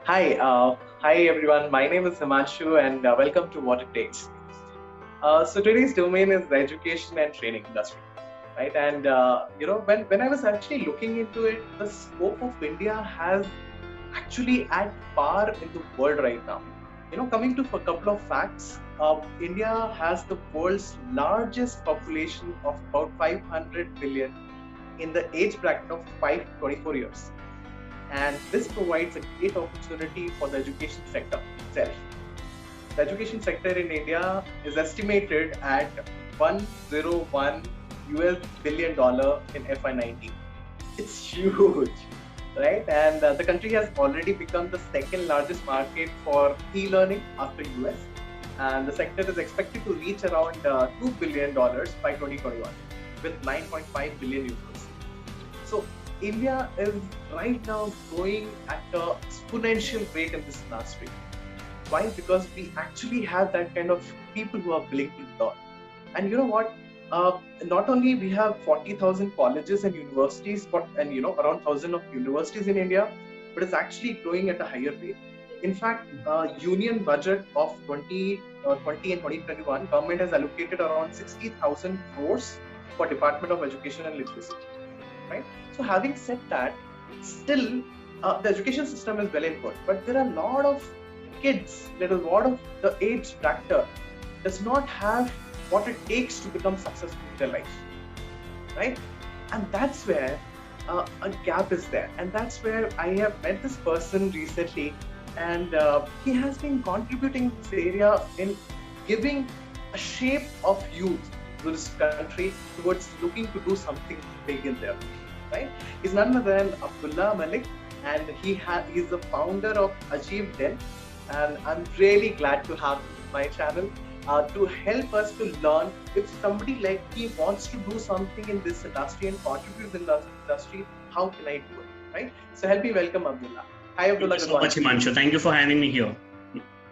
Hi everyone. My name is Himanshu, and welcome to What It Takes. So today's domain is the education and training industry, right? And when I was actually looking into it, the scope of India has actually at par in the world right now. Coming to a couple of facts, India has the world's largest population of about 500 million in the age bracket of 5 to 24 years, and this provides a great opportunity for the education sector itself. The education sector in India is estimated at 101 US billion dollar in FY19. It's huge, right? And the country has already become the second largest market for e-learning after US, and the sector is expected to reach around $2 billion by 2021 with 9.5 billion users. So India is right now growing at an exponential rate in this industry. Why? Because we actually have that kind of people who are willing to learn. And you know what? Not only we have 40,000 colleges and universities, but and around 1,000 of universities in India, but it's actually growing at a higher rate. In fact, union budget of 2020 and 2021, government has allocated around 60,000 crores for Department of Education and Literacy, right? So having said that, still the education system is well and good, but there are a lot of kids, there is a lot of the age factor does not have what it takes to become successful in their life, right? And that's where a gap is there, and that's where I have met this person recently, and he has been contributing this area in giving a shape of youth to this country towards looking to do something big in there, right? He's none other than Abdullah Malik, and he's the founder of Achieve Den, and I'm really glad to have him on my channel to help us to learn if somebody like he wants to do something in this industry and contribute in the industry, how can I do it, right? So help me welcome Abdullah. Hi Abdullah, Thank you so much, Himanshu. Thank you for having me here.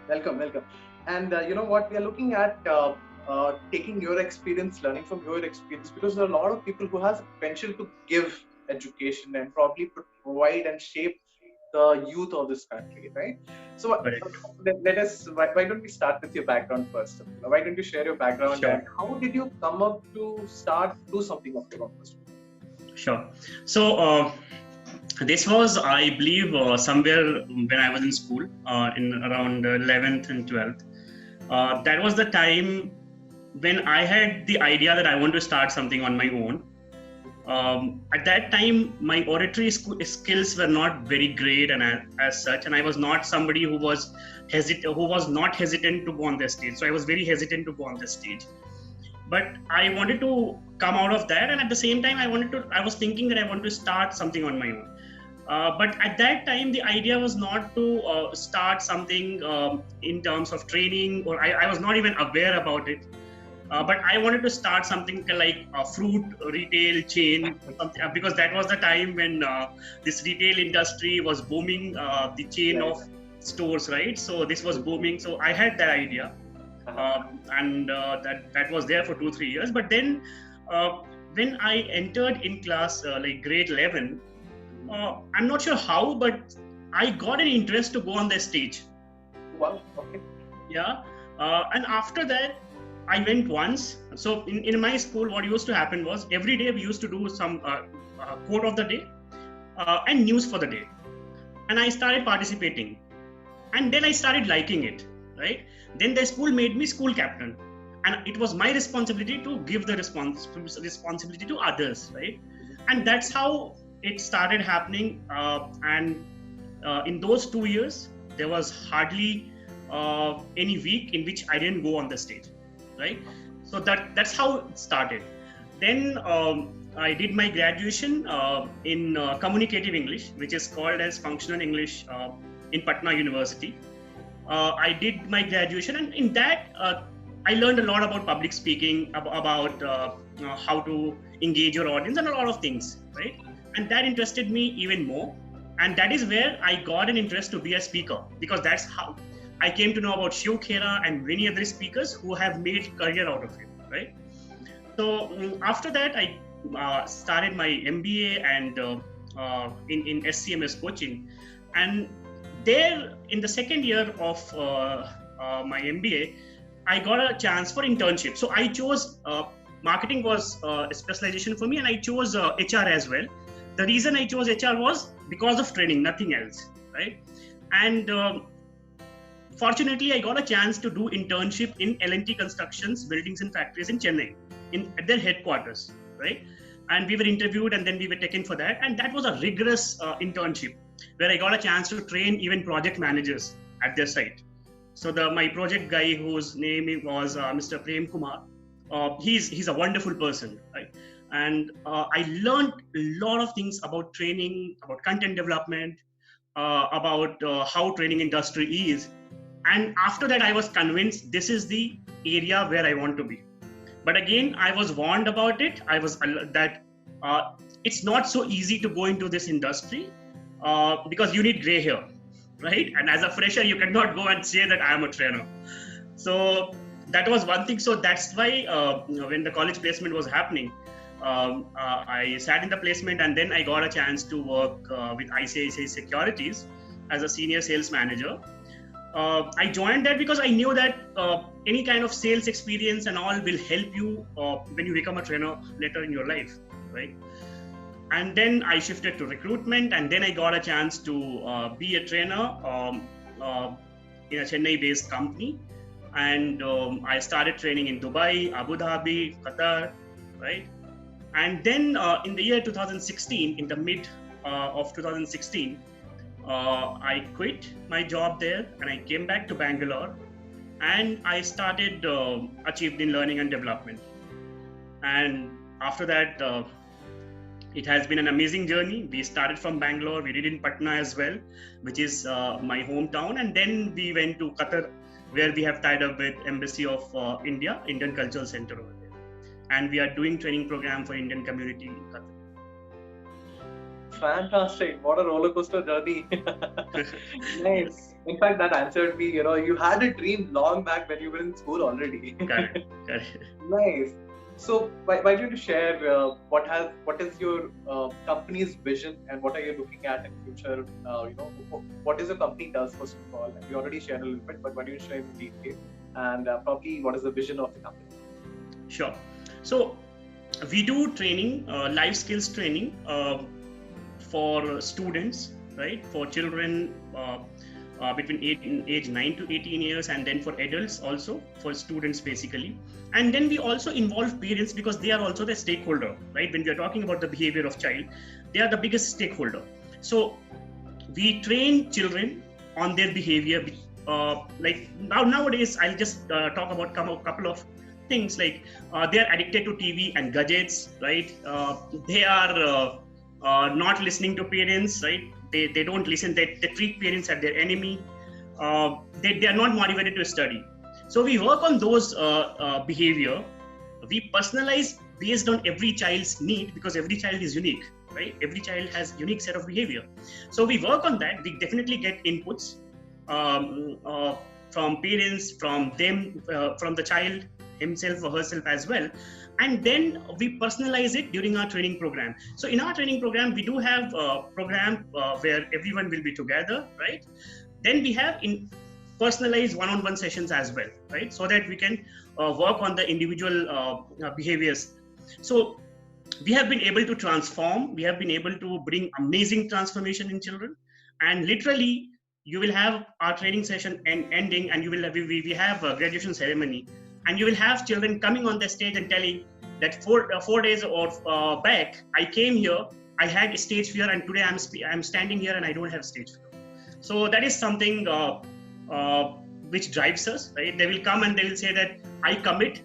Welcome. And you know what, we are looking at taking your experience, learning from your experience, because there are a lot of people who has potential to give education and probably provide and shape the youth of this country, right? So let us, why don't we start with your background first? Why don't you share your background, Sure. and how did you come up to start do something of your own first? Sure. So this was, I believe, somewhere when I was in school, in around 11th and 12th. That was the time when I had the idea that I want to start something on my own. At that time, my oratory skills were not very great, and as such, and I was not somebody who was not hesitant to go on the stage. So I was very hesitant to go on the stage. But I wanted to come out of that, and at the same time, I was thinking that I want to start something on my own. But at that time, the idea was not to start something in terms of training, or I was not even aware about it. But I wanted to start something like a fruit retail chain, because that was the time when this retail industry was booming, the chain of stores, right? So this was booming. So I had that idea, and that was there for 2-3 years. But then when I entered in class, like grade 11, I'm not sure how, but I got an interest to go on the stage. Wow. Okay. Yeah. And after that, I went once. So in my school, what used to happen was every day we used to do some quote of the day and news for the day. And I started participating. And then I started liking it, right? Then the school made me school captain. And it was my responsibility to give the responsibility to others, right? And that's how it started happening. And in those 2 years, there was hardly any week in which I didn't go on the stage. Right, so that's how it started. Then I did my graduation in communicative English, which is called as functional English in Patna University. I did my graduation, and in that I learned a lot about public speaking, about how to engage your audience, and a lot of things, right? And that interested me even more, and that is where I got an interest to be a speaker, because that's how I came to know about Shiv Khera and many other speakers who have made career out of it, right? So after that, I started my MBA and in SCMS coaching, and there, in the second year of my MBA, I got a chance for internship. So I chose marketing was a specialization for me, and I chose HR as well. The reason I chose HR was because of training, nothing else, right? And fortunately, I got a chance to do internship in L&T Constructions, Buildings and Factories in Chennai, at their headquarters, right? And we were interviewed, and then we were taken for that. And that was a rigorous internship where I got a chance to train even project managers at their site. So my project guy, whose name was Mr. Prem Kumar, he's a wonderful person, right? And I learned a lot of things about training, about content development, about how training industry is. And after that, I was convinced this is the area where I want to be. But again, I was warned about it. I was that it's not so easy to go into this industry because you need gray hair, right? And as a fresher, you cannot go and say that I am a trainer. So that was one thing. So that's why when the college placement was happening, I sat in the placement, and then I got a chance to work with ICICI Securities as a senior sales manager. I joined that because I knew that any kind of sales experience and all will help you when you become a trainer later in your life, right? And then I shifted to recruitment, and then I got a chance to be a trainer in a Chennai-based company. And I started training in Dubai, Abu Dhabi, Qatar, right? And then in the year 2016, in the mid of 2016, I quit my job there, and I came back to Bangalore, and I started Achieved in Learning and Development. And after that, it has been an amazing journey. We started from Bangalore, we did in Patna as well, which is my hometown. And then we went to Qatar, where we have tied up with Embassy of India, Indian Cultural Center over there. And we are doing training program for Indian community in Qatar. Fantastic. What a roller coaster journey. Nice. In fact, that answered me. You had a dream long back when you were in school already. Correct. Nice. So why don't you share what is your company's vision, and what are you looking at in future? What is your company does, first of all? You already shared a little bit, but why don't you share in detail? And probably what is the vision of the company? Sure. So we do training, life skills training for students, right? For children between age 9 to 18 years, and then for adults also, for students basically. And then we also involve parents, because they are also the stakeholder, right? When we are talking about the behavior of child, they are the biggest stakeholder. So we train children on their behavior. Like nowadays, I'll just talk about a couple of things, like they are addicted to TV and gadgets, right? They are not listening to parents, right? They don't listen. They treat parents as their enemy. They are not motivated to study. So we work on those behavior. We personalize based on every child's need, because every child is unique, right? Every child has unique set of behavior. So we work on that. We definitely get inputs from parents, from them, from the child himself or herself as well. And then we personalize it during our training program. So in our training program, we do have a program where everyone will be together, right? Then we have personalized one-on-one sessions as well, right? So that we can work on the individual behaviors. So we have been able to transform, we have been able to bring amazing transformation in children. And literally, you will have our training session ending, and we have a graduation ceremony. And you will have children coming on the stage and telling that 4 days or back, I came here, I had stage fear, and today I'm standing here and I don't have stage fear. So that is something which drives us, right? They will come and they will say that I commit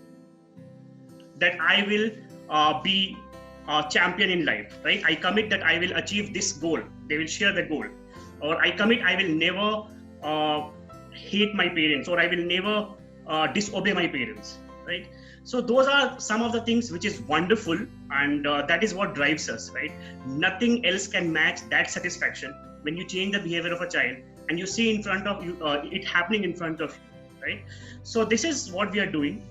that I will be a champion in life, right? I commit that I will achieve this goal. They will share the goal. Or I commit I will never hate my parents, or I will never disobey my parents, right? So those are some of the things which is wonderful, and that is what drives us, right? Nothing else can match that satisfaction when you change the behavior of a child and you see in front of you it happening in front of you, right? So this is what we are doing.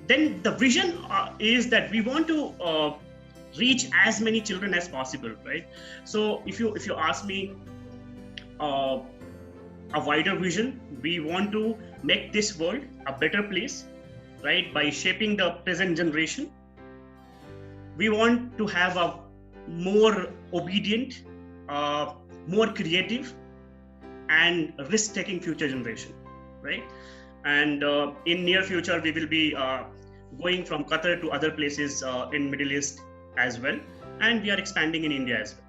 Then the vision is that we want to reach as many children as possible, right? So if you ask me, a wider vision, we want to make this world a better place, right? By shaping the present generation, we want to have a more obedient, more creative, and risk-taking future generation, right? And in near future, we will be going from Qatar to other places in Middle East as well, and we are expanding in India as well.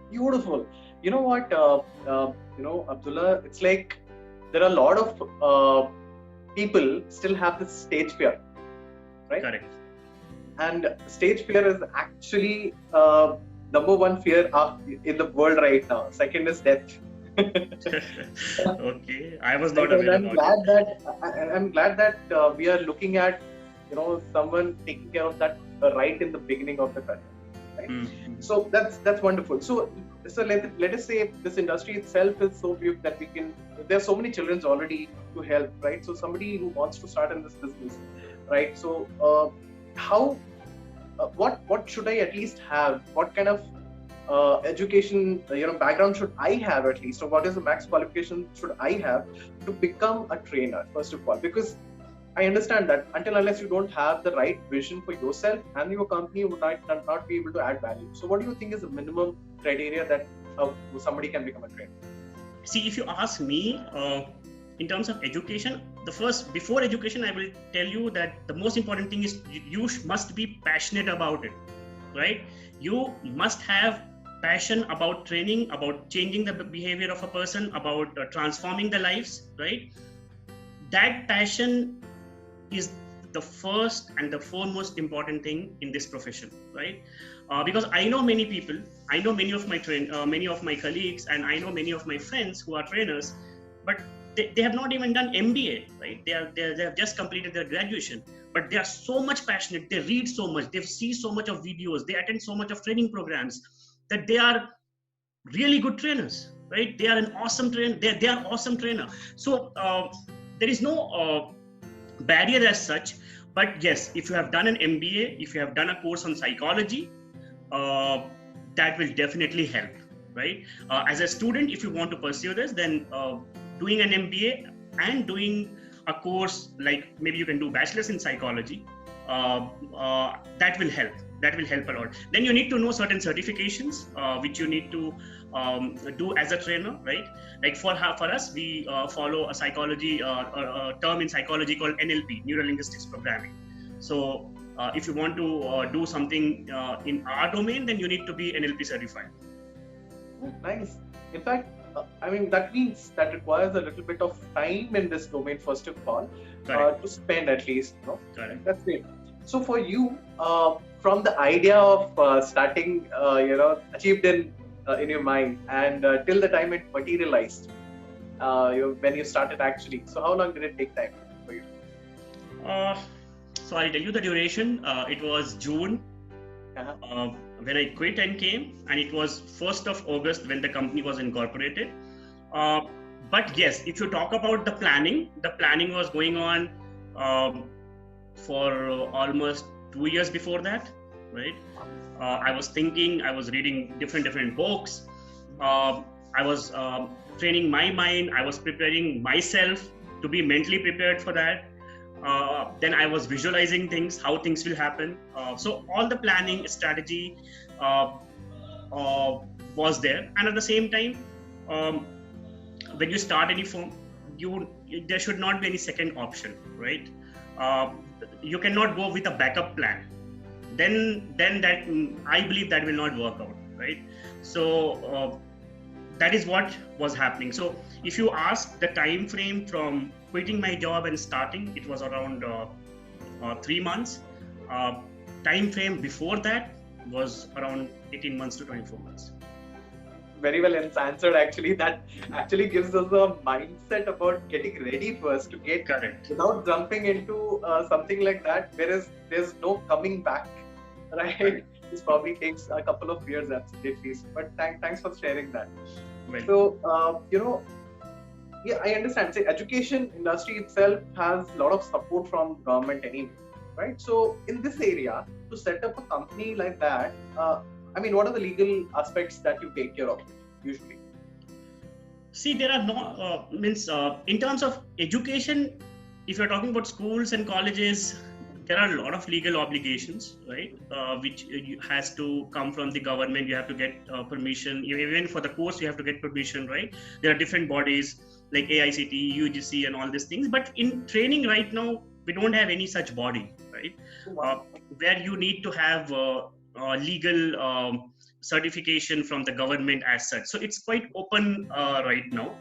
Beautiful. You know what, Abdullah, it's like there are a lot of people still have this stage fear, right? Correct. And stage fear is actually number one fear in the world right now. Second is death. Okay, I was not aware about it. I'm glad that we are looking at, someone taking care of that right in the beginning of the career. Right? Mm-hmm. So that's wonderful. So let us say this industry itself is so big that there are so many children already to help, right? So somebody who wants to start in this business, right? So what should I at least have? What kind of education background should I have at least, or what is the max qualification should I have to become a trainer, first of all? Because I understand that unless you don't have the right vision for yourself and your company, would not be able to add value. So what do you think is the minimum criteria that somebody can become a trainer? See, if you ask me, in terms of education, before education, I will tell you that the most important thing is you must be passionate about it, right? You must have passion about training, about changing the behavior of a person, about transforming the lives, right? That passion is the first and the foremost important thing in this profession, right? Because I know many people, I know many of my colleagues, and I know many of my friends who are trainers, but they have not even done MBA, right? They have just completed their graduation, but they are so much passionate. They read so much, they see so much of videos, they attend so much of training programs that they are really good trainers, right? They are an awesome trainer. They are awesome trainer. So there is no barrier as such. But yes, if you have done an MBA, if you have done a course on psychology, that will definitely help, right? As a student, if you want to pursue this, then doing an MBA and doing a course like maybe you can do bachelor's in psychology, that will help. That will help a lot. Then you need to know certain certifications which you need to do as a trainer, right? Like for us, we follow a psychology a term in psychology called NLP, Neuro Linguistics Programming. So if you want to do something in our domain, then you need to be NLP certified. Oh, nice. In fact, that means that requires a little bit of time in this domain, first of all, to spend at least. Correct. That's great. So for you, from the idea of starting, achieved in your mind, and till the time it materialized, when you started actually, so how long did it take time for you? So I'll tell you the duration. It was June when I quit and came, and it was 1st of August when the company was incorporated. But yes, if you talk about the planning was going on for almost 2 years before that, right? I was thinking, I was reading different books. I was training my mind. I was preparing myself to be mentally prepared for that. Then I was visualizing things, how things will happen. So all the planning strategy was there. And at the same time, when you start any firm, there should not be any second option, right? You cannot go with a backup plan. Then that, I believe that will not work out, right? So that is what was happening. So if you ask the time frame from quitting my job and starting, it was around 3 months. Time frame before that was around 18 months to 24 months. Very well answered. Actually, that actually gives us a mindset about getting ready first to get correct without jumping into something like that. Whereas there's no coming back, right? Correct. This probably takes a couple of years at least. But thanks for sharing that. Right. So yeah, I understand. Say, education industry itself has a lot of support from government anyway, right? So in this area, to set up a company like that, I mean, what are the legal aspects that you take care of usually? See, there are no in terms of education, if you're talking about schools and colleges, there are a lot of legal obligations, right? Which has to come from the government. You have to get permission. Even for the course, you have to get permission, right? There are different bodies like AICTE, UGC, and all these things. But in training right now, we don't have any such body, right? Where you need to have legal certification from the government as such. So it's quite open right now,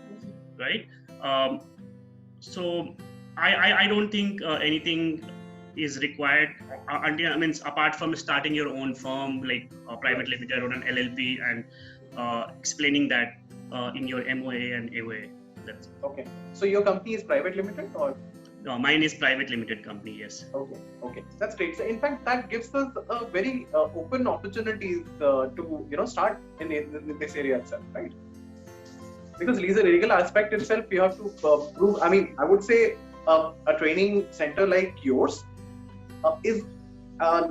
right? So I don't think anything is required until, I mean, apart from starting your own firm like a private limited or an LLP and explaining that in your MOA and AOA. That's okay. So your company is private limited or? No, mine is private limited company. Yes. Okay, that's great. So in fact, that gives us a very open opportunities to start in this area itself, right? Because legal aspect itself, you have to prove. I mean, I would say a training center like yours is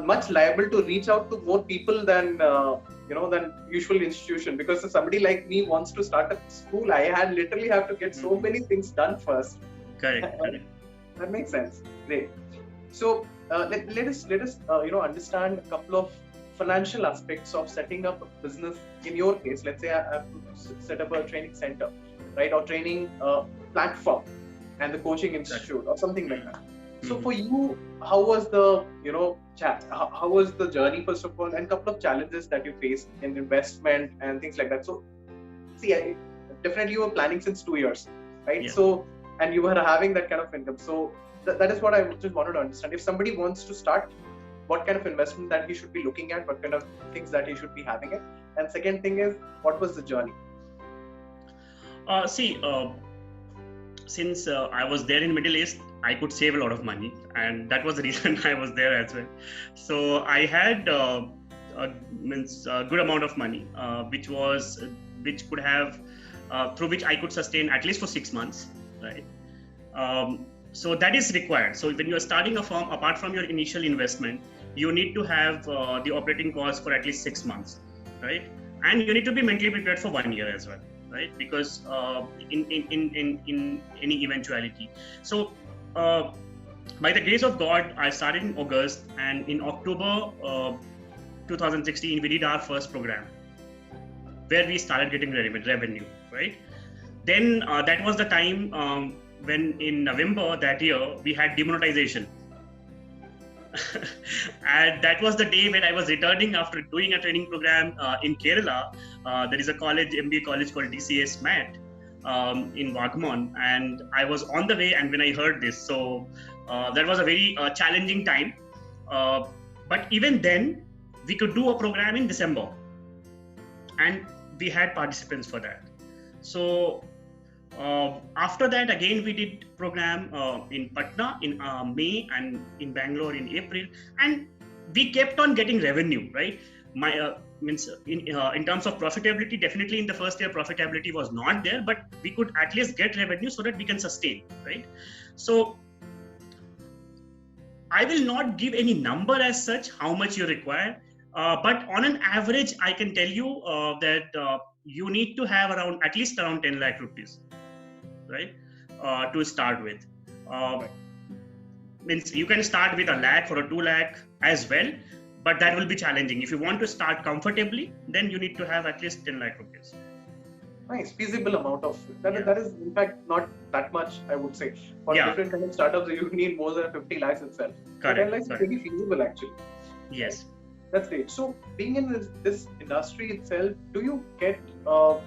much liable to reach out to more people than than usual institution. Because if somebody like me wants to start a school, I literally have to get so many things done first. Correct. That makes sense. Great. So let us understand a couple of financial aspects of setting up a business. In your case, let's say I have to set up a training center, right, or training platform, and the coaching institute or something like that. So for you, how was the how was the journey first of all, and a couple of challenges that you faced in investment and things like that? So see, definitely you were planning since 2 years, right? Yeah. So and you were having that kind of income. So that is what I just wanted to understand. If somebody wants to start, what kind of investment that he should be looking at, what kind of things that he should be having it. And second thing is, what was the journey? Since I was there in Middle East, I could save a lot of money, and that was the reason I was there as well. So I had a good amount of money, which could have through which I could sustain at least for 6 months, right? So that is required. So when you are starting a firm, apart from your initial investment, you need to have the operating costs for at least 6 months, right? And you need to be mentally prepared for 1 year as well, right? Because in any eventuality. So by the grace of God, I started in August, and in October 2016, we did our first program where we started getting revenue, right? Then that was the time when in November that year, we had demonetization. And that was the day when I was returning after doing a training program in Kerala. There is a college, MBA college called DCS MAT in Waghmon, and I was on the way, and when I heard this, so that was a very challenging time. But even then, we could do a program in December, and we had participants for that. So after that, again, we did program in Patna in May and in Bangalore in April, and we kept on getting revenue, right? In terms of profitability, definitely in the first year, profitability was not there, but we could at least get revenue so that we can sustain, right? So I will not give any number as such, how much you require, but on an average, I can tell you that you need to have at least around 10 lakh rupees, right, to start with. Means you can start with 1 lakh or a 2 lakh as well, but that will be challenging. If you want to start comfortably, then you need to have at least 10 lakh rupees. Nice, feasible amount of that. Yeah. That is in fact not that much, I would say. For different kind of startups, you need more than 50 lakhs itself. Correct. 10 lakhs is pretty feasible actually. Yes. That's great. So being in this industry itself, do you get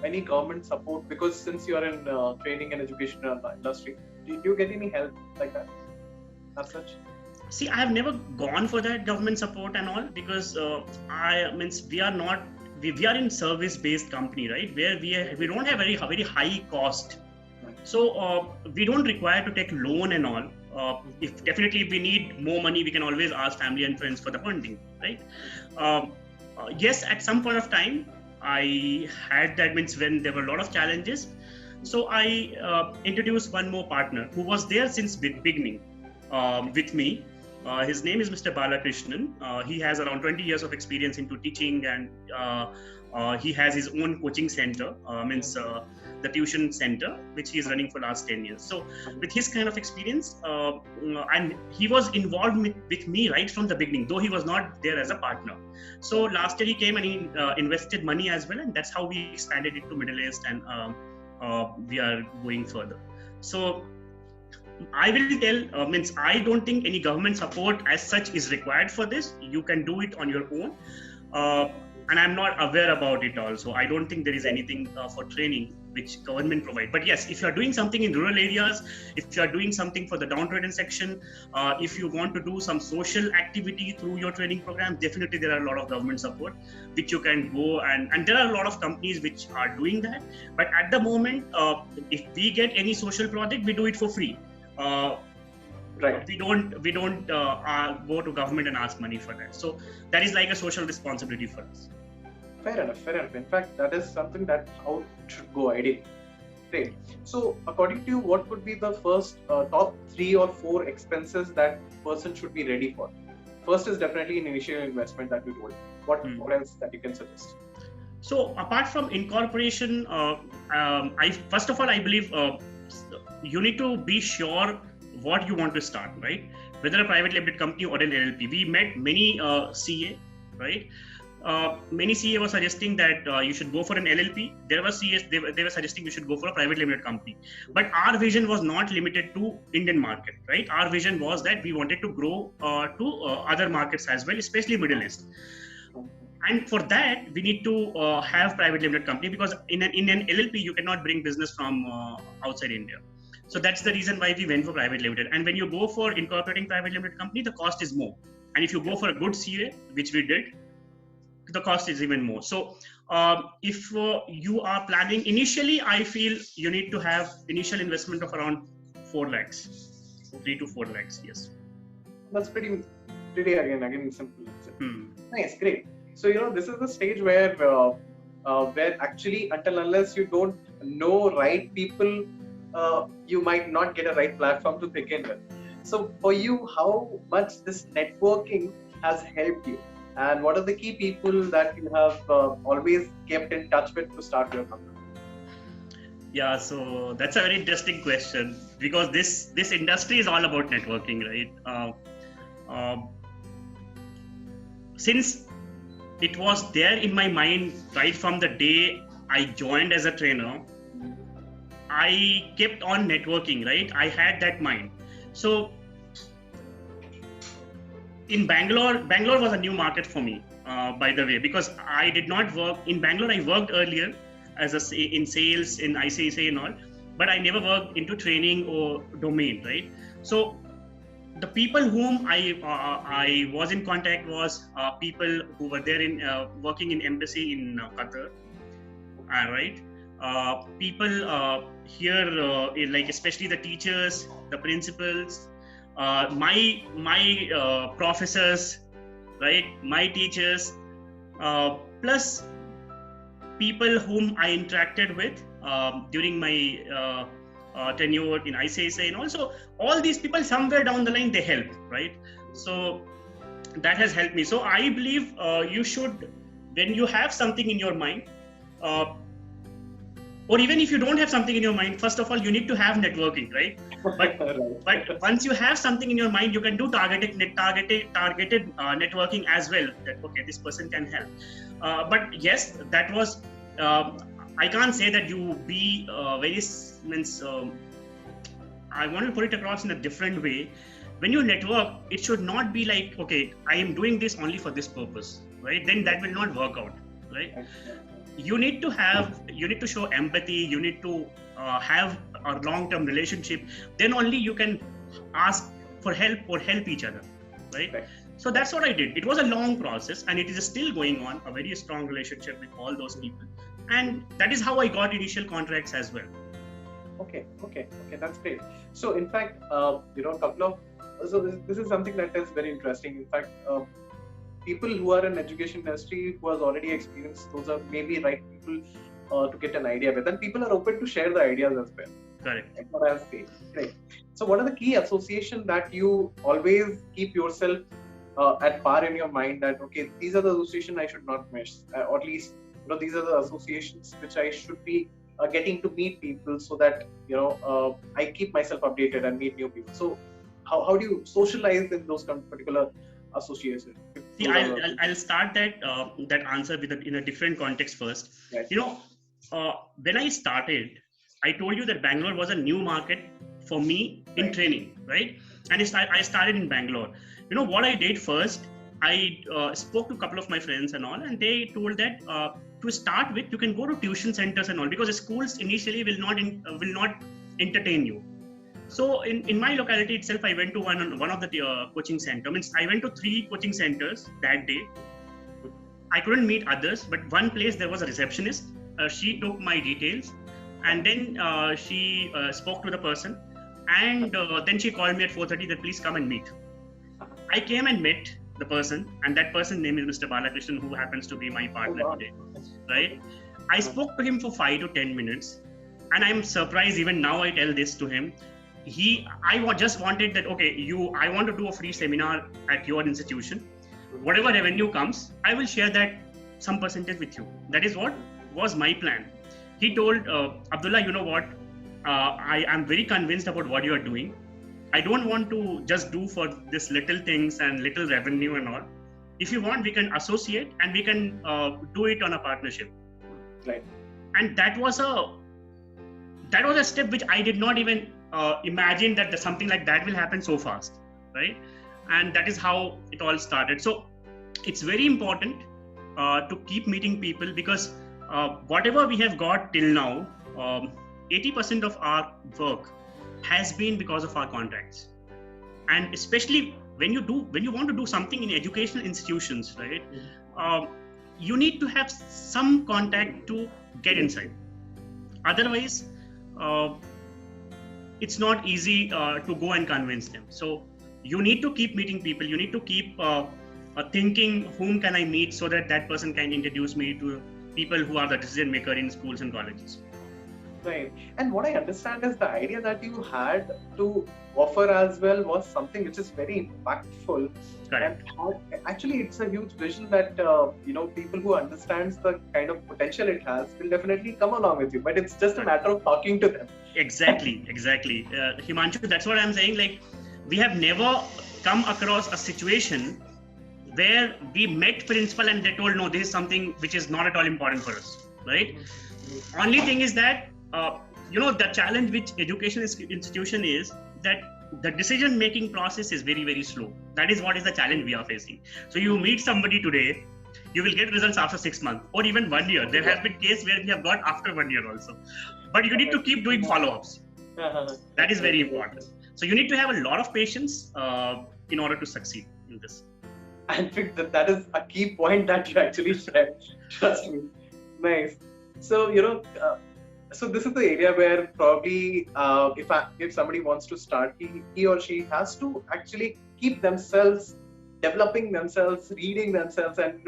any government support? Because since you are in training and education industry, do you get any help like that as such? See, I have never gone for that government support and all, because we are in service-based company, right? Where we don't have very high cost, so we don't require to take loan and all. If we need more money, we can always ask family and friends for the funding, right? Yes, at some point of time, I had that, when there were a lot of challenges. So I introduced one more partner who was there since beginning with me. His name is Mr. Balakrishnan. He has around 20 years of experience into teaching, and he has his own coaching center, the tuition center, which he is running for last 10 years. So with his kind of experience, and he was involved with me right from the beginning, though he was not there as a partner. So last year he came and he invested money as well, and that's how we expanded it to Middle East, and we are going further. So I will tell, I don't think any government support as such is required for this. You can do it on your own. And I'm not aware about it also. I don't think there is anything for training which government provide. But yes, if you are doing something in rural areas, if you are doing something for the downtrodden section, if you want to do some social activity through your training program, definitely there are a lot of government support which you can go, and there are a lot of companies which are doing that. But at the moment, if we get any social project, we do it for free. Right. We don't go to government and ask money for that. So that is like a social responsibility for us. Fair enough. In fact, that is something that how it should go ideally. Great. So according to you, what would be the first top 3 or 4 expenses that person should be ready for? First is definitely an initial investment that you told. What else that you can suggest? So apart from incorporation, first of all, I believe you need to be sure what you want to start, right? Whether a private limited company or an LLP. We met many CA, right? Many CA were suggesting that you should go for an LLP. There were CAs, they were suggesting you should go for a private limited company. But our vision was not limited to Indian market, right? Our vision was that we wanted to grow to other markets as well, especially Middle East. And for that, we need to have private limited company, because in an LLP, you cannot bring business from outside India. So that's the reason why we went for private limited. And when you go for incorporating private limited company, the cost is more. And if you go for a good CA, which we did, the cost is even more. So if you are planning initially, I feel you need to have initial investment of around 4 lakhs, 3 to 4 lakhs. Yes. That's pretty again simple. Nice, great. So this is the stage where actually, until unless you don't know right people, you might not get a right platform to begin with. So for you, how much this networking has helped you, and what are the key people that you have always kept in touch with to start your company? Yeah, so that's a very interesting question, because this industry is all about networking, right? Since it was there in my mind right from the day I joined as a trainer, I kept on networking, right? I had that mind. So in Bangalore was a new market for me, by the way, because I did not work in Bangalore. I worked earlier in sales, in ICICI and all, but I never worked into training or domain, right? So the people whom I was in contact was people who were there in working in embassy in Qatar, right? People here, like especially the teachers, the principals, my professors, right? My teachers, plus people whom I interacted with during my tenure in ICICI, and also all these people somewhere down the line, they help, right? So that has helped me. So I believe you should, when you have something in your mind, or even if you don't have something in your mind, first of all, you need to have networking, right? But once you have something in your mind, you can do targeted networking as well. That okay, this person can help. But yes, that was. I can't say that you be I want to put it across in a different way. When you network, it should not be like, okay, I am doing this only for this purpose, right? Then that will not work out, right? You need to show empathy. You need to have a long-term relationship. Then only you can ask for help or help each other, right? So that's what I did. It was a long process, and it is still going on, a very strong relationship with all those people. And that is how I got initial contracts as well. Okay, that's great. So in fact, this is something that is very interesting. In fact, people who are in education industry who has already experienced, those are maybe right people to get an idea with, and people are open to share the ideas as well. Correct. That's what I'm saying. Right. So what are the key associations that you always keep yourself at par in your mind, that okay, these are the associations I should not miss, or at least these are the associations which I should be getting to meet people, so that I keep myself updated and meet new people. So how do you socialize in those particular associations? See, I'll start that answer in a different context first. Yes. When I started, I told you that Bangalore was a new market for me in training, right? And I started in Bangalore. What I did first, I spoke to a couple of my friends and all, and they told that to start with, you can go to tuition centers and all, because the schools initially will not entertain you. So in my locality itself, I went to one of the coaching centers. I went to 3 coaching centers that day. I couldn't meet others, but one place there was a receptionist. She took my details, and then she spoke to the person, and then she called me at 4:30 that please come and meet. I came and met the person, and that person's name is Mr. Balakrishnan, who happens to be my partner today, right? I spoke to him for 5 to 10 minutes, and I'm surprised even now I tell this to him. I just wanted that, okay, I want to do a free seminar at your institution. Whatever revenue comes, I will share that some percentage with you. That is what was my plan. He told, Abdullah, you know what? I am very convinced about what you are doing. I don't want to just do for this little things and little revenue and all. If you want, we can associate and we can do it on a partnership. Right. And that was a step which I did not even imagine that something like that will happen so fast, right? And that is how it all started. So it's very important to keep meeting people, because whatever we have got till now, 80% of our work has been because of our contacts. And especially when you want to do something in educational institutions, right? You need to have some contact to get inside. Otherwise, it's not easy to go and convince them. So you need to keep meeting people. You need to keep thinking, whom can I meet so that person can introduce me to people who are the decision maker in schools and colleges. Right. And what I understand is the idea that you had to offer as well was something which is very impactful. Correct. And actually, it's a huge vision that people who understands the kind of potential it has will definitely come along with you. But it's just a matter of talking to them. Exactly. Himanshu, that's what I'm saying. Like, we have never come across a situation where we met principal and they told, no, this is something which is not at all important for us, right? Only thing is that the challenge which education institution is that the decision making process is very, very slow. That is what is the challenge we are facing. So you meet somebody today, you will get results after 6 months or even 1 year. There has been case where we have got after 1 year also. But you need to keep doing follow-ups. That is very important. So you need to have a lot of patience in order to succeed in this. I think that is a key point that you actually shared. Trust me. Nice. So so this is the area where probably if somebody wants to start, he or she has to actually keep themselves developing themselves, reading themselves, and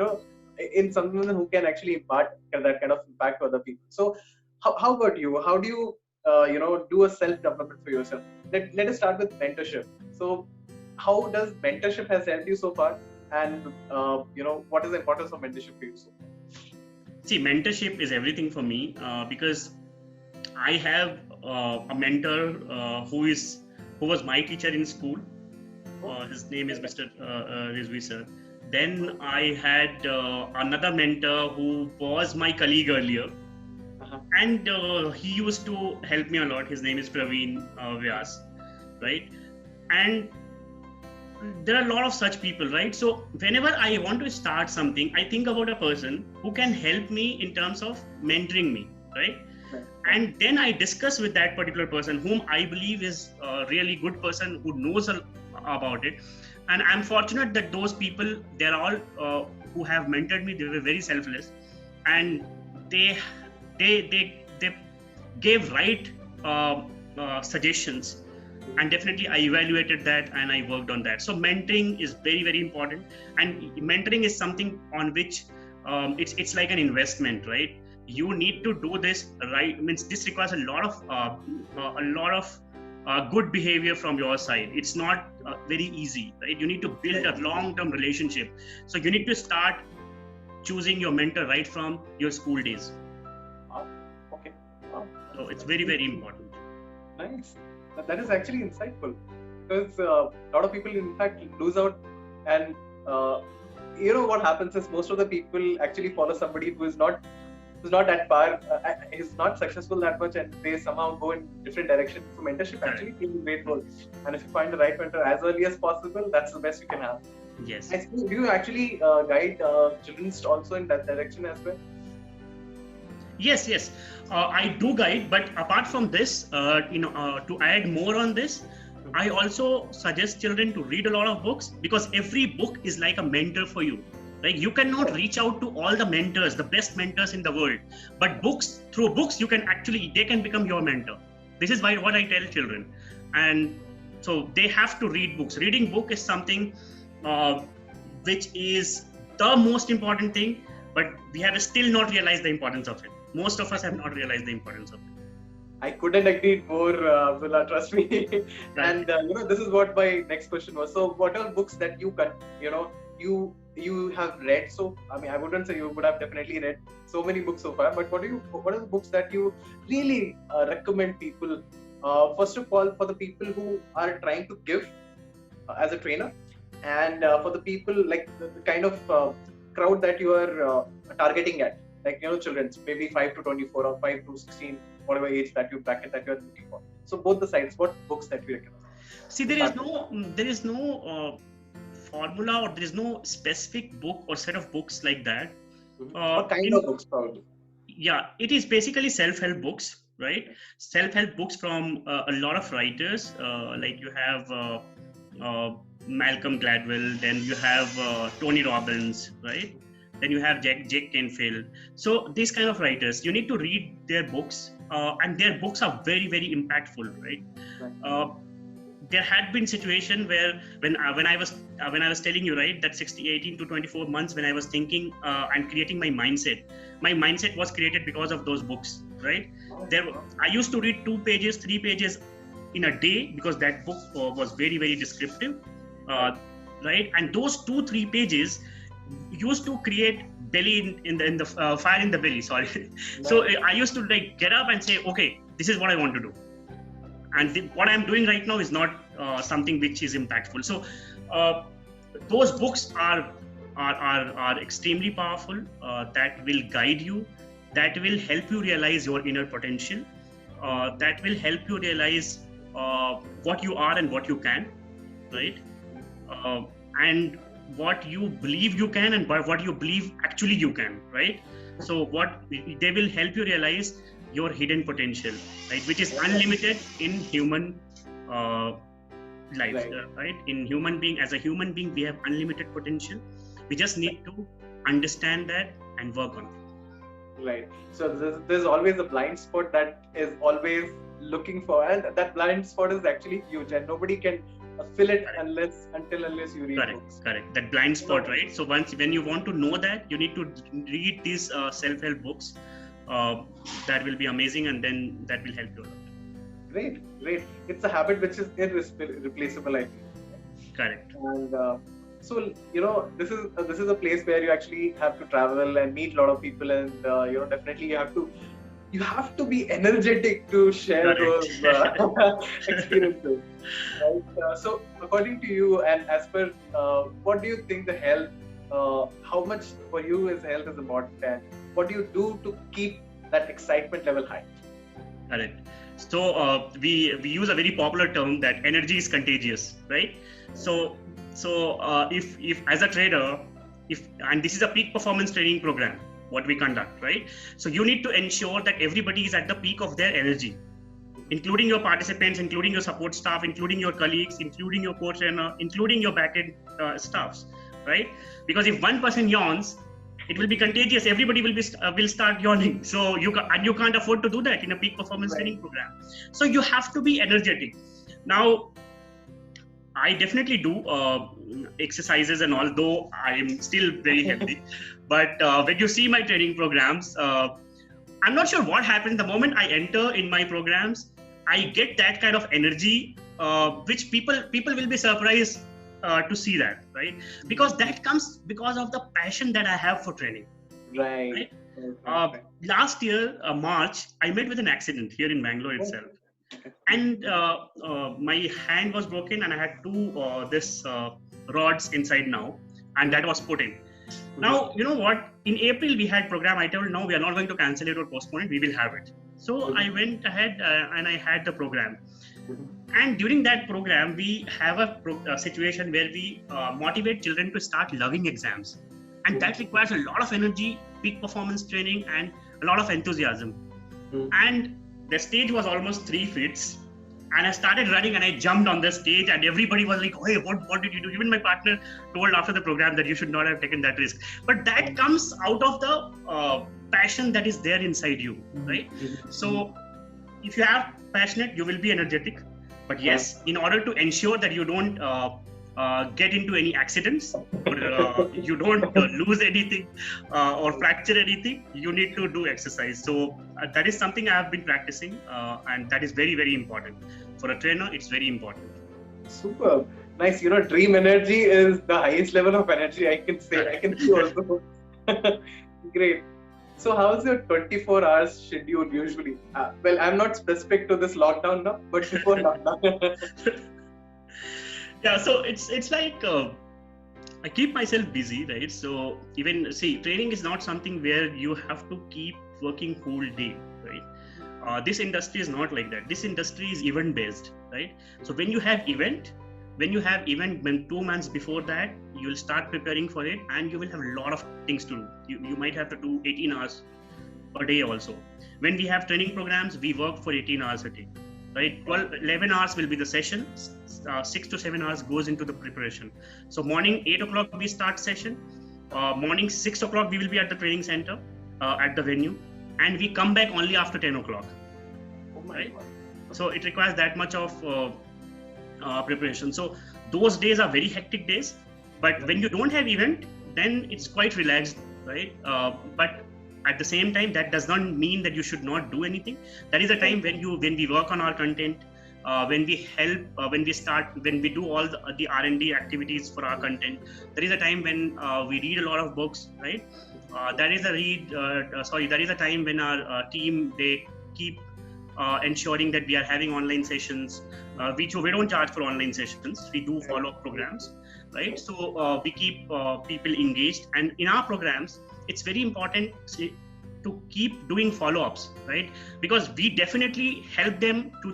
in someone who can actually impart that kind of impact to other people. So how about you? How do you do a self development for yourself? Let us start with mentorship. So how does mentorship has helped you so far, and what is the importance of mentorship for you so far? See, mentorship is everything for me because I have a mentor who was my teacher in school. His name is Mr. Rizvi sir. Then I had another mentor who was my colleague earlier, and he used to help me a lot. His name is Praveen Vyas, right? And there are a lot of such people, right? So whenever I want to start something, I think about a person who can help me in terms of mentoring me, right? And then I discuss with that particular person whom I believe is a really good person who knows about it. And I'm fortunate that those people, they're all who have mentored me, they were very selfless, and they gave right suggestions. And definitely I evaluated that and I worked on that. So mentoring is very, very important. And mentoring is something on which it's like an investment, right? you need to do this right. Means this requires a lot of good behavior from your side. It's not very easy, right? You need to build a long-term relationship. So you need to start choosing your mentor right from your school days. Okay. So it's very, very important. Nice. That is actually insightful, because a lot of people in fact lose out, and what happens is most of the people actually follow somebody who is not at par, is not successful that much, and they somehow go in different directions. So mentorship actually plays a great role, and if you find the right mentor as early as possible, that's the best you can have. Yes. Do you actually guide children also in that direction as well? Yes. I do guide, but apart from this, to add more on this, I also suggest children to read a lot of books, because every book is like a mentor for you. Like, you cannot reach out to all the mentors, the best mentors in the world, but through books, they can become your mentor. This is what I tell children. And so they have to read books. Reading book is something which is the most important thing, but we have still not realized the importance of it. Most of us have not realized the importance of it. I couldn't agree more, Abdullah, trust me. And this is what my next question was. So what are books that you have read? So I mean, I wouldn't say you would have definitely read so many books so far, but what are the books that you really recommend people, first of all, for the people who are trying to give as a trainer, and for the people like the kind of crowd that you are targeting at, like children, maybe 5 to 24 or 5 to 16, whatever age that you bracket that you are looking for. So both the sides, what books that we recommend? See, there is no formula, or there is no specific book or set of books like that. What kind of books probably? Yeah, it is basically self-help books, right? Self-help books from a lot of writers, like you have Malcolm Gladwell, then you have Tony Robbins, right? Then you have Jake Canfield. So these kind of writers, you need to read their books, and their books are very, very impactful, right? There had been situation where when I was telling you, right, that 18 to 24 months when I was thinking and creating my mindset was created because of those books, right? I used to read 2 pages, 3 pages in a day, because that book was very, very descriptive, right? And those 2-3 pages used to create belly in the fire in the belly. Sorry. So I used to get up and say, okay, this is what I want to do. And what I'm doing right now is not something which is impactful. So those books are extremely powerful. That will guide you. That will help you realize your inner potential. That will help you realize what you are and what you can, right? And what you believe you can and what you believe actually you can, right? So they will help you realize your hidden potential, right? Which is unlimited in human life, right? As a human being, we have unlimited potential. We just need to understand that and work on it. Right. So there's always a blind spot that is always looking for, and that blind spot is actually huge, and nobody can fill it unless you read books. Correct. That blind spot, right? So when you want to know that, you need to read these self-help books. That will be amazing, and then that will help you a lot. Great. It's a habit which is irreplaceable, I think. Correct. And so this is a place where you actually have to travel and meet a lot of people, and definitely you have to be energetic to share those experiences. Right? So according to you, and as per what do you think the health, how much for you is health is important, and what do you do to keep that excitement level high? Correct. So we use a very popular term that energy is contagious, right? So if as a trader, and this is a peak performance training program, what we conduct, right? So you need to ensure that everybody is at the peak of their energy, including your participants, including your support staff, including your colleagues, including your co-trainer, including your backend staffs, right? Because if one person yawns, it will be contagious. Everybody will start yawning. So you can't afford to do that in a peak performance training program. So you have to be energetic. Now, I definitely do exercises and all, though I am still very healthy. But when you see my training programs, I'm not sure what happened. The moment I enter in my programs, I get that kind of energy, which people will be surprised to see that, right? Because that comes because of the passion that I have for training. Right. Last year, March, I met with an accident here in Bangalore itself, and my hand was broken, and I had two this rods inside now, and that was put in. Now, you know what? In April, we had program. I told, no, we are not going to cancel it or postpone it. We will have it. So I went ahead and I had the program. And during that program, we have a situation where we motivate children to start loving exams. And that requires a lot of energy, peak performance training, and a lot of enthusiasm. And the stage was almost 3 feet. And I started running and I jumped on the stage and everybody was like, hey, what did you do? Even my partner told after the program that you should not have taken that risk. But that comes out of the passion that is there inside you, right? So if you are passionate, you will be energetic. But yes, in order to ensure that you don't get into any accidents or you don't lose anything or fracture anything, you need to do exercise. So that is something I have been practicing and that is very, very important. For a trainer, it's very important. Super. Nice. Dream energy is the highest level of energy I can say. I can see also. Great. So how's your 24 hours schedule usually? Well, I'm not specific to this lockdown now, but before lockdown. Yeah, so it's like I keep myself busy, right? So even training is not something where you have to keep working whole day, right? This industry is not like that. This industry is event based, right? So when you have event, when 2 months before that, you'll start preparing for it and you will have a lot of things to do. You might have to do 18 hours a day also. When we have training programs, we work for 18 hours a day, right? 11 hours will be the session. 6 to 7 hours goes into the preparation. So morning 8 o'clock we start session. Morning 6 o'clock we will be at the training center at the venue, and we come back only after 10 o'clock. Right? So it requires that much of preparation. So those days are very hectic days. But when you don't have event, then it's quite relaxed, right? But at the same time, that does not mean that you should not do anything. That is a time when we work on our content. When we help, when we do all the R&D activities for our content. There is a time when we read a lot of books, right? That is a time when our team, they keep ensuring that we are having online sessions. We don't charge for online sessions. We do follow-up programs, right? So we keep people engaged. And in our programs, it's very important to keep doing follow-ups, right? Because we definitely help them to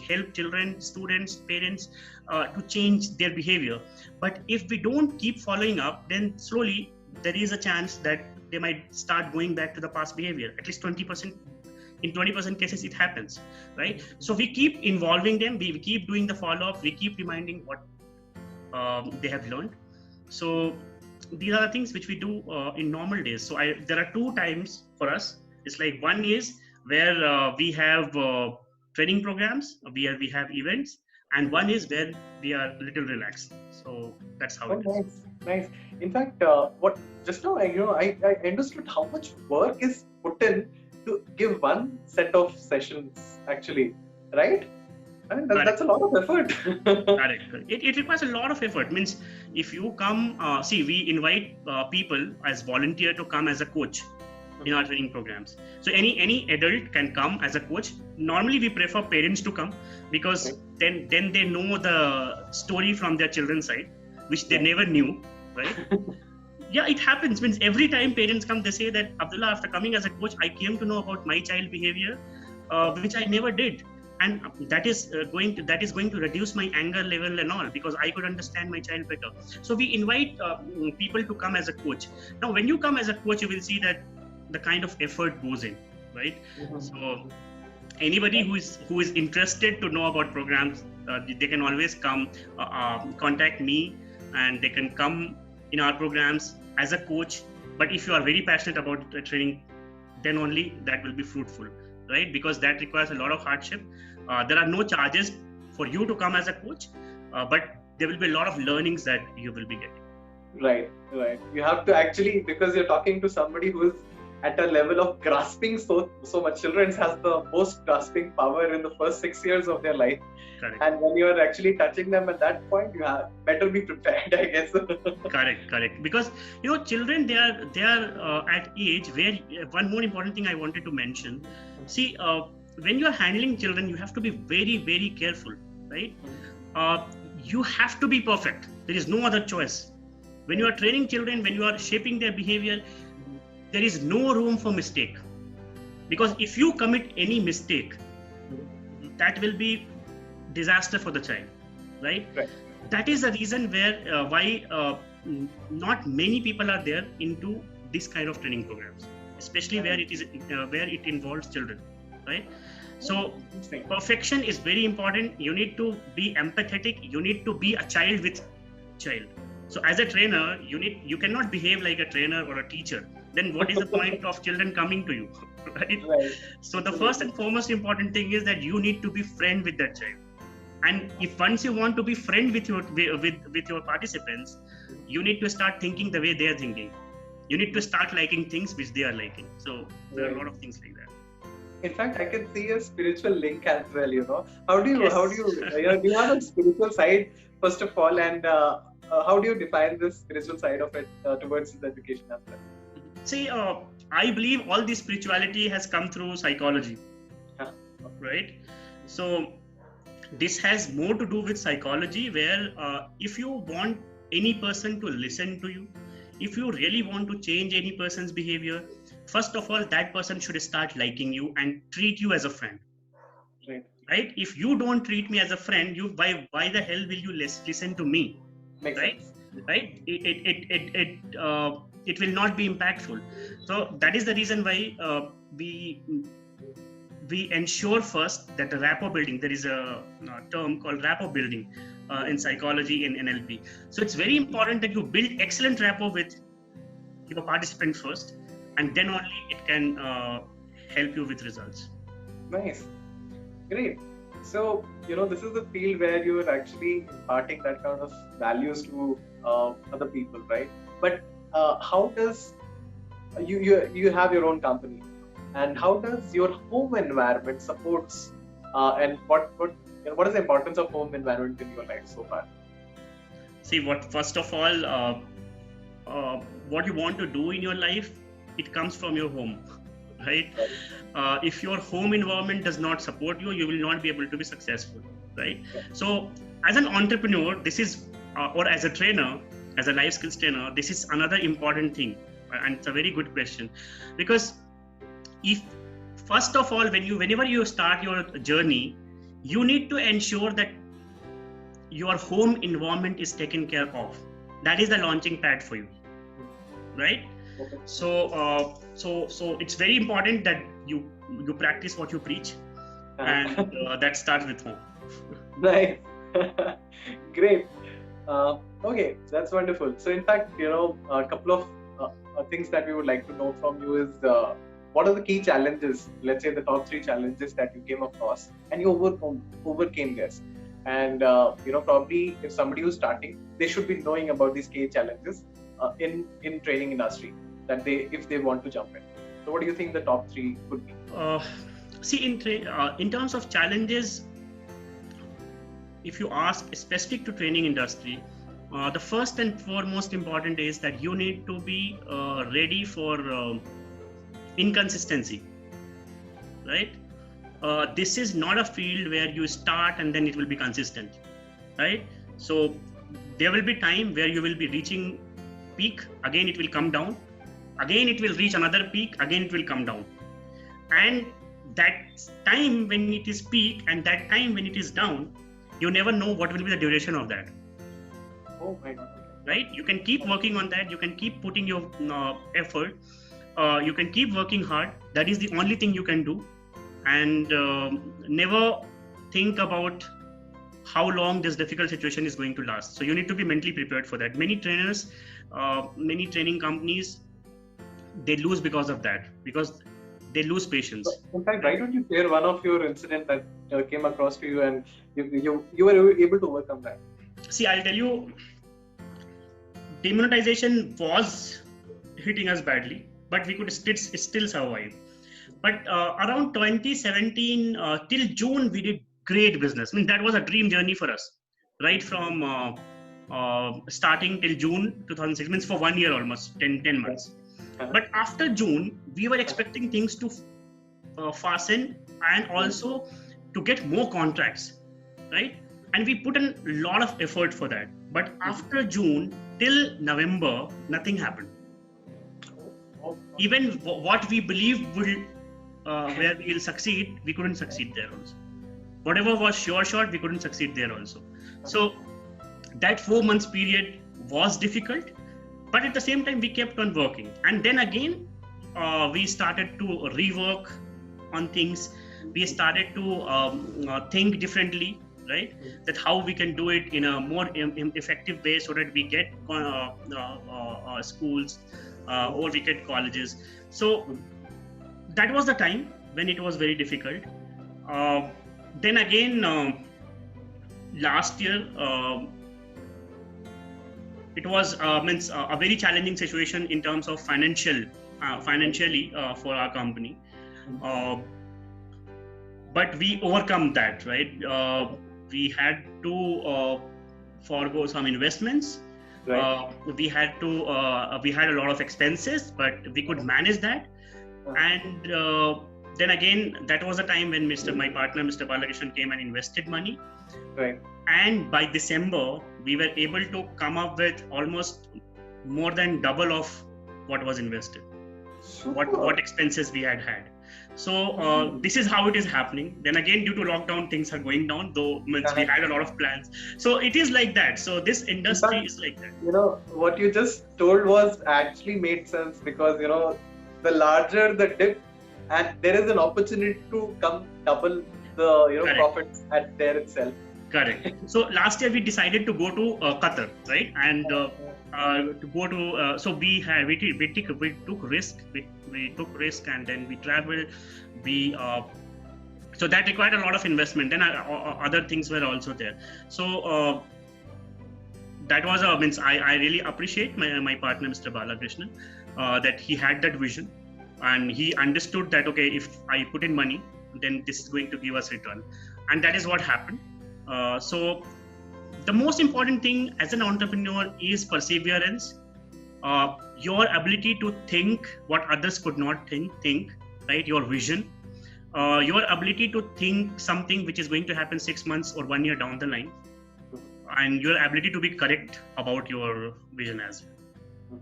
help children, students, parents to change their behavior. But if we don't keep following up, then slowly there is a chance that they might start going back to the past behavior. At least 20%. In 20% cases, it happens, right? So we keep involving them. We keep doing the follow-up. We keep reminding what they have learned. So these are the things which we do in normal days. So there are 2 times for us. It's like one is where we have training programs, where we have events, and one is where we are a little relaxed. So that's how it is. Nice. In fact, just now I understood how much work is put in to give one set of sessions, actually, right? I mean, that's a lot of effort. Correct. It requires a lot of effort. Means if you come, we invite people as volunteer to come as a coach in our training programs. So any adult can come as a coach. Normally we prefer parents to come because then they know the story from their children's side, which they never knew, right? Yeah, it happens. Means every time parents come, they say that, Abdullah, after coming as a coach, I came to know about my child behavior, which I never did. And that is going to reduce my anger level and all, because I could understand my child better. So we invite people to come as a coach. Now, when you come as a coach, you will see that the kind of effort goes in, right? Mm-hmm. So anybody who is interested to know about programs, they can always come contact me, and they can come in our programs as a coach. But if you are very passionate about training, then only that will be fruitful, right? Because that requires a lot of hardship. There are no charges for you to come as a coach, but there will be a lot of learnings that you will be getting. Right. You have to actually, because you're talking to somebody who's at a level of grasping so much. Children has the most grasping power in the first 6 years of their life. Correct. And when you are actually touching them at that point, you have better be prepared, I guess. Correct. Because children, they are at age where one more important thing I wanted to mention. See, when you are handling children, you have to be very, very careful, right? You have to be perfect. There is no other choice. When you are training children, when you are shaping their behavior, there is no room for mistake. Because if you commit any mistake, that will be disaster for the child, right? That is the reason why not many people are there into this kind of training programs, especially where it involves children, right? So perfection is very important. You need to be empathetic. You need to be a child with child. So as a trainer, you cannot behave like a trainer or a teacher. Then what is the point of children coming to you, right? So the first and foremost important thing is that you need to be friend with that child. And if once you want to be friend with your participants, you need to start thinking the way they are thinking. You need to start liking things which they are liking. So there are a lot of things like that. In fact, I can see a spiritual link as well. How do you do you have a spiritual side first of all, and how do you define this spiritual side of it towards the education as well? See, I believe all this spirituality has come through psychology, right? So this has more to do with psychology, where if you want any person to listen to you, if you really want to change any person's behavior, first of all, that person should start liking you and treat you as a friend. Right? If you don't treat me as a friend, why the hell will you listen to me? Makes sense. Right? It will not be impactful. So that is the reason why we ensure first that the rapport building, there is a term called rapport building in psychology, in NLP. So it's very important that you build excellent rapport with your participant first, and then only it can help you with results. Nice. Great. So, this is the field where you are actually imparting that kind of values to other people, right? But how does you have your own company, and how does your home environment supports and what is the importance of home environment in your life so far? See, first of all, what you want to do in your life, it comes from your home, right? If your home environment does not support you, you will not be able to be successful, right? So as an entrepreneur, this is, or as a trainer, as a life skills trainer, this is another important thing. And it's a very good question, because if first of all, whenever you start your journey, you need to ensure that your home environment is taken care of. That is the launching pad for you, right? So it's very important that you practice what you preach, and that starts with home. Nice. Great. Okay, that's wonderful. So in fact, a couple of things that we would like to know from you is what are the key challenges, let's say the top 3 challenges that you came across and you overcame this. And probably if somebody who's starting, they should be knowing about these key challenges in training industry, that if they want to jump in. So what do you think the top 3 could be? See, in terms of challenges, if you ask specific to training industry, the first and foremost important is that you need to be ready for inconsistency, right? This is not a field where you start and then it will be consistent, right? So there will be time where you will be reaching peak, again it will come down, again it will reach another peak, again it will come down. And that time when it is peak and that time when it is down, you never know what will be the duration of that. Oh my God. Right? You can keep working on that. You can keep putting your effort. You can keep working hard. That is the only thing you can do. And never think about how long this difficult situation is going to last. So you need to be mentally prepared for that. Many trainers, many training companies, they lose because of that, because they lose patience. In fact, why don't you share one of your incident that came across to you and you were able to overcome that? See, I'll tell you, demonetization was hitting us badly, but we could still survive. But around 2017 till June, we did great business. I mean, that was a dream journey for us, right from starting till June 2006, means for 1 year almost, 10 months. But after June, we were expecting things to fasten and also to get more contracts, right? And we put in a lot of effort for that. But after June till November, nothing happened. Even what we believed will where we will succeed, we couldn't succeed there also. Whatever was sure shot, we couldn't succeed there also. So that 4 months period was difficult, but at the same time we kept on working. And then again, we started to rework on things. We started to think differently, right? That how we can do it in a more effective way so that we get schools or we get colleges. So that was the time when it was very difficult. Then again, last year, it was a very challenging situation in terms of financially for our company. But we overcome that, right? We had to forego some investments. Right. We had a lot of expenses, but we could manage that. And then again, that was a time when my partner, Mr. Balakrishnan, came and invested money. Right. And by December, we were able to come up with almost more than double of what was invested, what expenses we had. So this is how it is happening. Then again, due to lockdown, things are going down, though we had a lot of plans. So it is like that. So this industry is like that. You know, what you just told was actually made sense, because, you know, the larger the dip, and there is an opportunity to come double the, you know, Correct. profits at there itself. Correct. So last year we decided to go to Qatar, right? And to go to so we took risk. We took risk, and then we traveled. So that required a lot of investment. Then other things were also there. So that was I really appreciate my partner, Mr. Balakrishnan, that he had that vision, and he understood that, okay, if I put in money, then this is going to give us return, and that is what happened. So the most important thing as an entrepreneur is perseverance, your ability to think what others could not think, right? Your vision, your ability to think something which is going to happen 6 months or 1 year down the line, and your ability to be correct about your vision as well.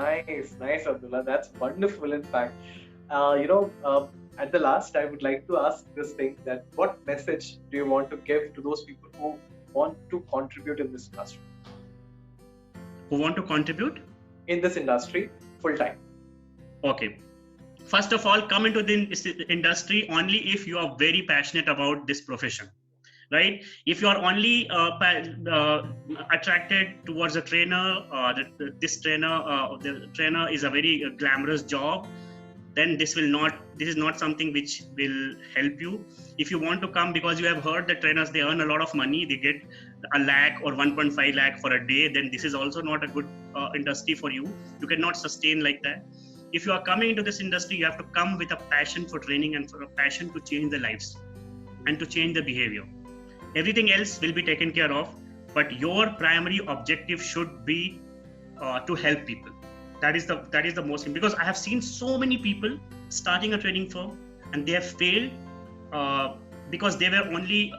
Nice, Abdullah. That's wonderful. In fact, at the last, I would like to ask this thing: that what message do you want to give to those people who want to contribute in this industry? Who want to contribute in this industry full time? Okay. First of all, come into the industry only if you are very passionate about this profession, right? If you are only attracted towards a trainer, the trainer is a very glamorous job, then this is not something which will help you. If you want to come because you have heard that trainers, they earn a lot of money, they get 1 lakh or 1.5 lakh for a day, then this is also not a good industry for you. You cannot sustain like that. If you are coming into this industry, you have to come with a passion for training and for a passion to change the lives and to change the behavior. Everything else will be taken care of, but your primary objective should be to help people. That is the most important, because I have seen so many people starting a training firm and they have failed because they were only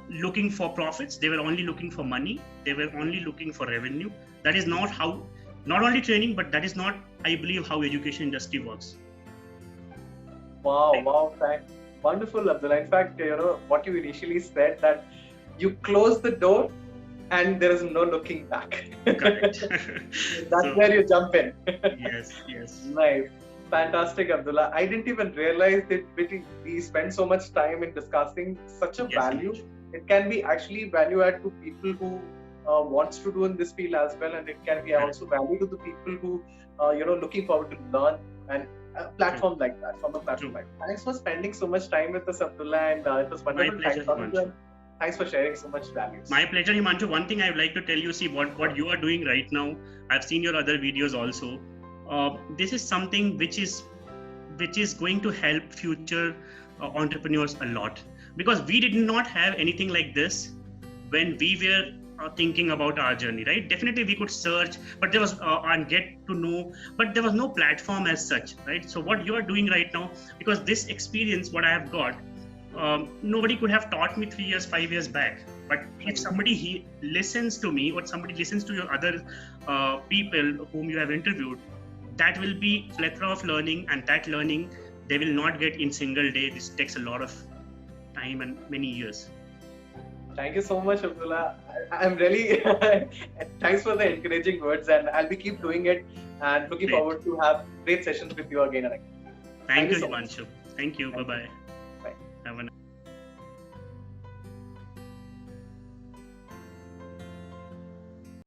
looking for profits, they were only looking for money, they were only looking for revenue. That is not how, not only training, but that is not, I believe, how education industry works. Wow, thanks. Wonderful, Abdullah. In fact, what you initially said, that you close the door and there is no looking back. Correct. That's where you jump in. Yes. Nice. Fantastic, Abdullah. I didn't even realize that we spend so much time in discussing such a value. It can be actually value add to people who wants to do in this field as well, and it can be also value to the people who looking forward to learn, and a platform like that, from a platform like that. Thanks for spending so much time with us, Abdullah, and it was wonderful. My pleasure, Thanks for sharing so much value. My pleasure, Himanshu. One thing I would like to tell you, see what you are doing right now. I've seen your other videos also. this is something which is going to help future entrepreneurs a lot, because we did not have anything like this when we were thinking about our journey, right? Definitely we could search, but there was and get to know, but there was no platform as such, right? So what you are doing right now, because this experience what I have got, nobody could have taught me 3 years 5 years back. But if somebody listens to me, or somebody listens to your other people whom you have interviewed, that will be plethora of learning, and that learning they will not get in single day. This takes a lot of time and many years. Thank you so much, Abdullah. I'm really thanks for the encouraging words, and I'll be keep doing it, and looking Great. forward to have great sessions with you again and again. Thank you, so much. Himanshu. Thank you. Bye-bye. Bye. Have a nice